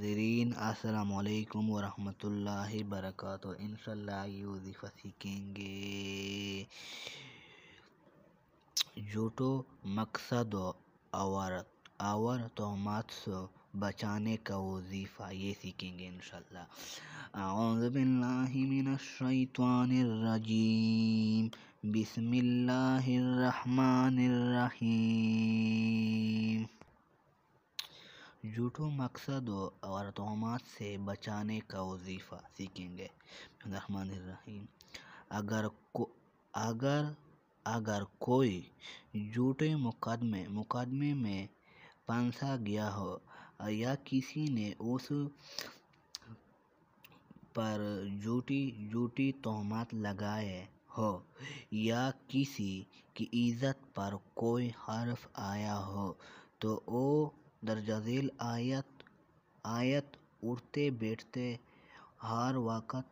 ناظرین السلام علیکم ورحمۃ اللہ وبرکاتہ۔ انشاءاللہ یہ وظیفہ سیکھیں گے جھوٹو مقصد اور تہمات سے بچانے کا وظیفہ یہ سیکھیں گے انشاءاللہ۔ اعوذ باللہ من الشیطان الرجیم، بسم اللہ الرحمن الرحیم۔ جھوٹو مقصد اور تہمات سے بچانے کا وظیفہ سیکھیں گے۔ الرحمن الرحیم۔ اگر کوئی جھوٹے مقدمے میں پھنسا گیا ہو یا کسی نے اس پر جھوٹی تہمات لگائے ہو یا کسی کی عزت پر کوئی حرف آیا ہو تو وہ درج ذیل آیت اٹھتے بیٹھتے ہر وقت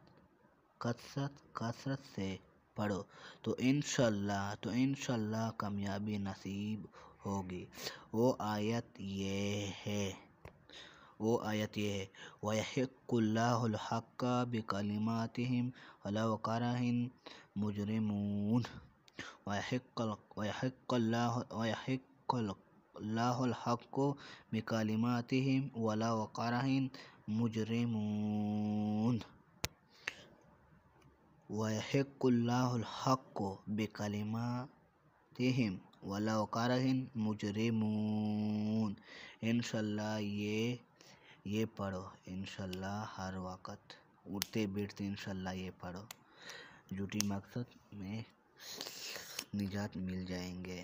کثرت سے پڑھو تو انشاءاللہ کامیابی نصیب ہوگی۔ وہ آیت یہ ہے وَيَحِقُّ اللَّهُ الْحَقَّ بِكَلِمَاتِهِ وَلَوْ كَرِهَ الْمُجْرِمُونَ۔ وَيَحِقُّ اللَّهُ الْحَقَّ بِكَلِمَاتِهِ وَلَوْ كَرِهَ الْمُجْرِمُونَ۔ وَيَحِقُّ اللَّهُ الْحَقَّ بِكَلِمَاتِهِ وَلَوْ كَرِهَ الْمُجْرِمُونَ۔ انشاءاللہ یہ پڑھو، انشاءاللہ ہر وقت اٹھتے بیٹھتے انشاءاللہ یہ پڑھو، جھوٹی مقصد میں نجات مل جائیں گے۔